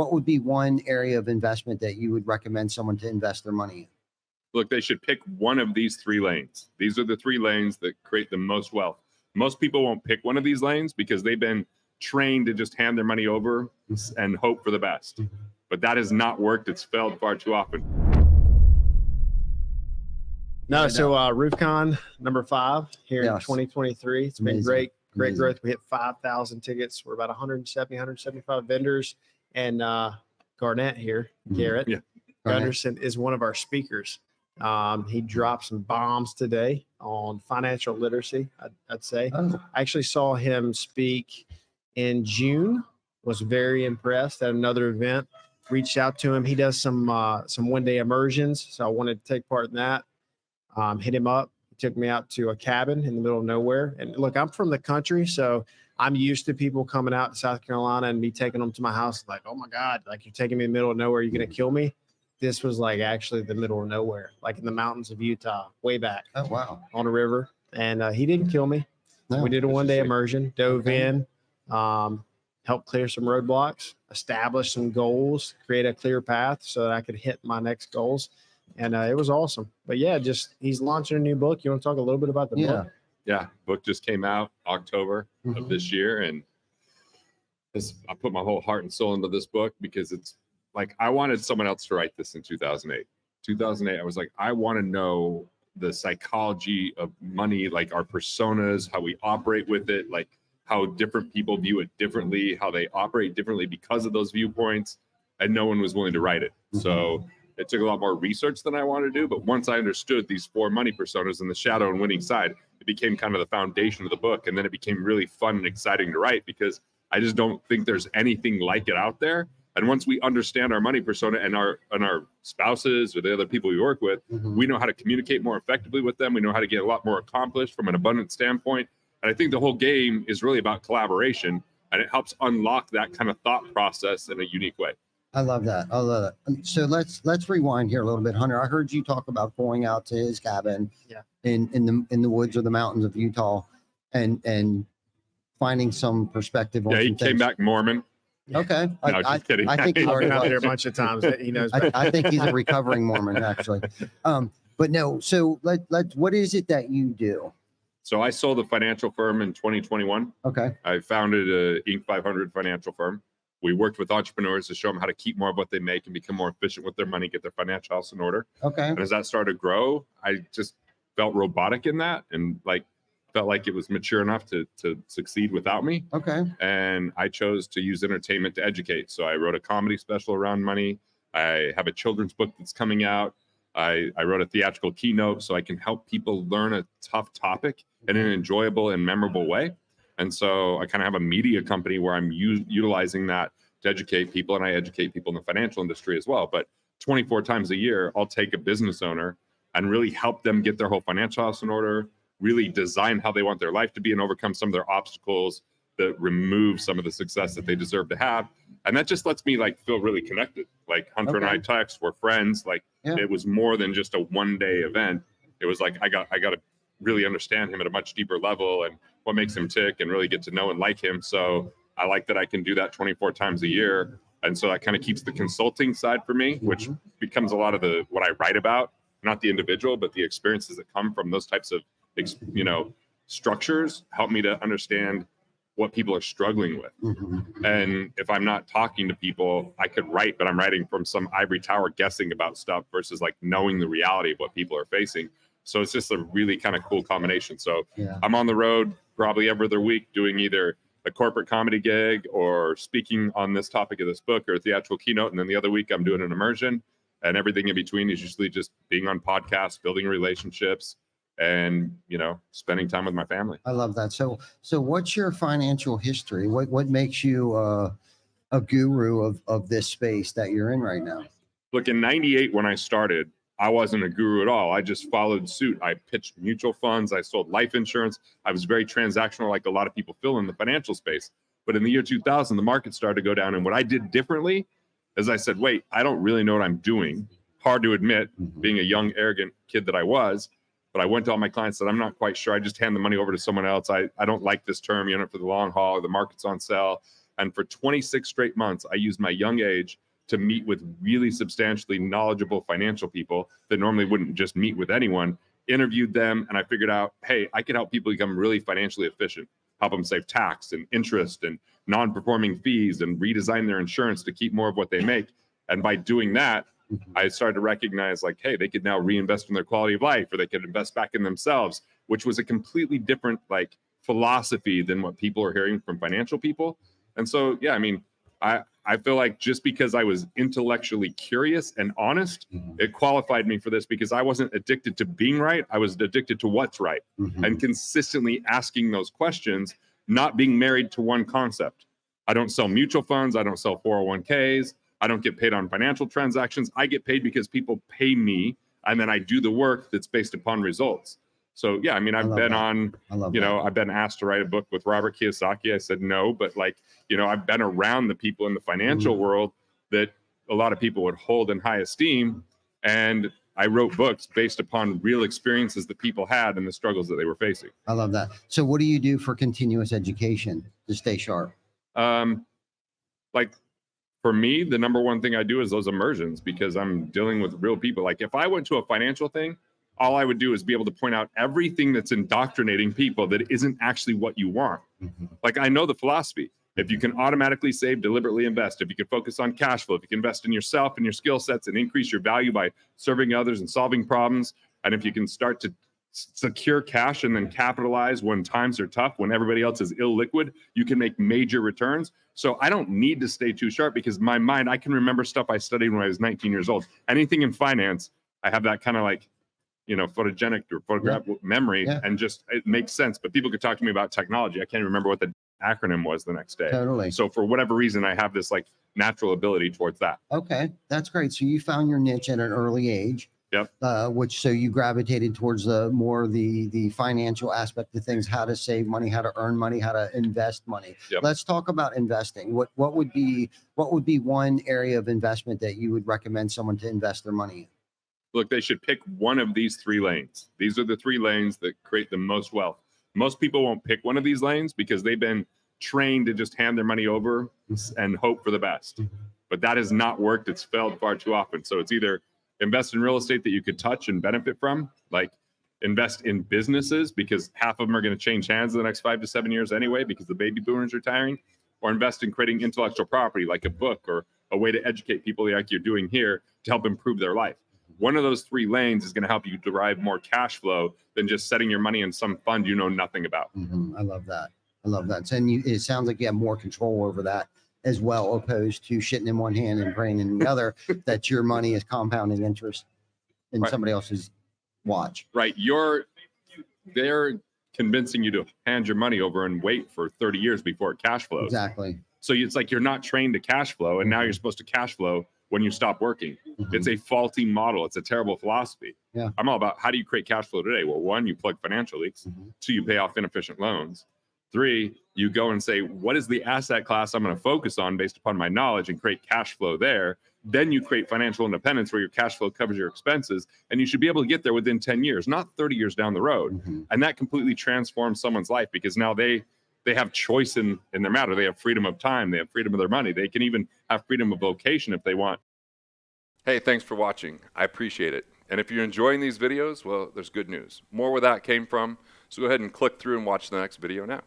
what would be one area of investment that you would recommend someone to invest their money in? Look, they should pick one of these 3 lanes. These are the 3 lanes that create the most wealth. Most people won't pick one of these lanes because they've been trained to just hand their money over and hope for the best. But that has not worked. It's failed far too often. No, so RoofCon number 5 here in Yes. 2023. It's been Amazing. great growth. We hit 5,000 tickets. We're about 175 vendors. And Garnett here, Garrett Gunderson, is one of our speakers. He dropped some bombs today on financial literacy, I'd say. Oh. I actually saw him speak in June, was very impressed at another event, reached out to him. He does some one-day immersions, so I wanted to take part in that. Hit him up. He took me out to a cabin in the middle of nowhere. And look, I'm from the country, so I'm used to people coming out to South Carolina and me taking them to my house. Like, oh my God, like you're taking me in the middle of nowhere. You're going to kill me. This was like actually the middle of nowhere, like in the mountains of Utah, way back. Oh, wow. On a river. And he didn't kill me. No, we did a one-day immersion, dove Okay. in, helped clear some roadblocks, establish some goals, create a clear path so that I could hit my next goals. And it was awesome. But yeah, just he's launching a new book. You want to talk a little bit about the book? Yeah, book just came out October of this year, and I put my whole heart and soul into this book because it's like I wanted someone else to write this in 2008. 2008, I was like, I want to know the psychology of money, like our personas, how we operate with it, like how different people view it differently, how they operate differently because of those viewpoints, and no one was willing to write it. So it took a lot more research than I wanted to do. But once I understood these 4 money personas and the shadow and winning side, it became kind of the foundation of the book. And then it became really fun and exciting to write because I just don't think there's anything like it out there. And once we understand our money persona and our spouses or the other people we work with, we know how to communicate more effectively with them. We know how to get a lot more accomplished from an abundance standpoint. And I think the whole game is really about collaboration, and it helps unlock that kind of thought process in a unique way. I love that. I love that. So let's rewind here a little bit, Hunter. I heard you talk about going out to his cabin in the woods or the mountains of Utah and finding some perspective on he came back Mormon. Okay. No, just kidding. I think he's I've already been out there a bunch of times. He knows. I think he's a recovering Mormon, actually. But no, so what is it that you do? So I sold a financial firm in 2021. Okay. I founded a Inc. 500 financial firm. We worked with entrepreneurs to show them how to keep more of what they make and become more efficient with their money, get their financial house in order. Okay. And as that started to grow, I just felt robotic in that and felt like it was mature enough to succeed without me. Okay. And I chose to use entertainment to educate. So I wrote a comedy special around money. I have a children's book that's coming out. I wrote a theatrical keynote so I can help people learn a tough topic in an enjoyable and memorable way. And so I kind of have a media company where I'm utilizing that to educate people, and I educate people in the financial industry as well. But 24 times a year, I'll take a business owner and really help them get their whole financial house in order, really design how they want their life to be and overcome some of their obstacles that remove some of the success that they deserve to have. And that just lets me feel really connected. Like Hunter and I text, we're friends. It was more than just a one-day event. It was like, I got to really understand him at a much deeper level and what makes him tick and really get to know and like him. So I like that I can do that 24 times a year. And so that kind of keeps the consulting side for me, which becomes a lot of what I write about, not the individual, but the experiences that come from those types of, structures help me to understand what people are struggling with. And if I'm not talking to people, I could write, but I'm writing from some ivory tower guessing about stuff versus knowing the reality of what people are facing. So it's just a really kind of cool combination. So I'm on the road probably every other week doing either a corporate comedy gig or speaking on this topic of this book or a theatrical keynote. And then the other week I'm doing an immersion, and everything in between is usually just being on podcasts, building relationships, and spending time with my family. I love that. So what's your financial history? What makes you a guru of this space that you're in right now? Look, in 98 when I started, I wasn't a guru at all. I just followed suit. I pitched mutual funds. I sold life insurance. I was very transactional, like a lot of people feel in the financial space. But in the year 2000, the market started to go down. And what I did differently is I said, wait, I don't really know what I'm doing. Hard to admit, being a young, arrogant kid that I was. But I went to all my clients and said, I'm not quite sure. I just hand the money over to someone else. I don't like this term, for the long haul, or the market's on sale. And for 26 straight months, I used my young age to meet with really substantially knowledgeable financial people that normally wouldn't just meet with anyone, interviewed them, and I figured out, hey, I can help people become really financially efficient, help them save tax and interest and non-performing fees and redesign their insurance to keep more of what they make. And by doing that, I started to recognize like, hey, they could now reinvest in their quality of life, or they could invest back in themselves, which was a completely different like philosophy than what people are hearing from financial people. And so, yeah, I mean, I feel like just because I was intellectually curious and honest, it qualified me for this because I wasn't addicted to being right. I was addicted to what's right and consistently asking those questions, not being married to one concept. I don't sell mutual funds. I don't sell 401ks. I don't get paid on financial transactions. I get paid because people pay me, and then I do the work that's based upon results. So yeah, I mean, I've been on, I've been asked to write a book with Robert Kiyosaki. I said no, but like, I've been around the people in the financial world that a lot of people would hold in high esteem. And I wrote books based upon real experiences that people had and the struggles that they were facing. I love that. So what do you do for continuous education to stay sharp? Like for me, the number one thing I do is those immersions because I'm dealing with real people. Like if I went to a financial thing, all I would do is be able to point out everything that's indoctrinating people that isn't actually what you want. Like I know the philosophy. If you can automatically save, deliberately invest, if you can focus on cash flow, if you can invest in yourself and your skill sets and increase your value by serving others and solving problems, and if you can start to secure cash and then capitalize when times are tough, when everybody else is illiquid, you can make major returns. So I don't need to stay too sharp because my mind, I can remember stuff I studied when I was 19 years old. Anything in finance, I have that kind of like, photogenic or photograph memory, and just it makes sense. But people could talk to me about technology. I can't remember what the acronym was the next day. Totally. So for whatever reason, I have this like natural ability towards that. Okay, that's great. So you found your niche at an early age. Yep. So you gravitated towards the financial aspect of things, how to save money, how to earn money, how to invest money. Yep. Let's talk about investing. What would be one area of investment that you would recommend someone to invest their money in? Look, they should pick one of these 3 lanes. These are the 3 lanes that create the most wealth. Most people won't pick one of these lanes because they've been trained to just hand their money over and hope for the best. But that has not worked. It's failed far too often. So it's either invest in real estate that you could touch and benefit from, like invest in businesses because half of them are going to change hands in the next 5 to 7 years anyway because the baby boomers are retiring, or invest in creating intellectual property like a book or a way to educate people like you're doing here to help improve their life. One of those 3 lanes is going to help you derive more cash flow than just setting your money in some fund you know nothing about. I love that. I love that. And it sounds like you have more control over that as well, opposed to shitting in one hand and praying in the other, that your money is compounding interest in somebody else's watch. Right. They're convincing you to hand your money over and wait for 30 years before it cash flows. Exactly. So it's like you're not trained to cash flow, and now you're supposed to cash flow when you stop working. It's a faulty model. It's a terrible philosophy. Yeah. I'm all about how do you create cash flow today? Well, 1, you plug financial leaks. 2, you pay off inefficient loans. 3, you go and say, what is the asset class I'm going to focus on based upon my knowledge and create cash flow there? Then you create financial independence where your cash flow covers your expenses, and you should be able to get there within 10 years, not 30 years down the road. And that completely transforms someone's life because now they have choice in their matter. They have freedom of time. They have freedom of their money. They can even have freedom of vocation if they want. Hey, thanks for watching. I appreciate it. And if you're enjoying these videos, well, there's good news. More where that came from. So go ahead and click through and watch the next video now.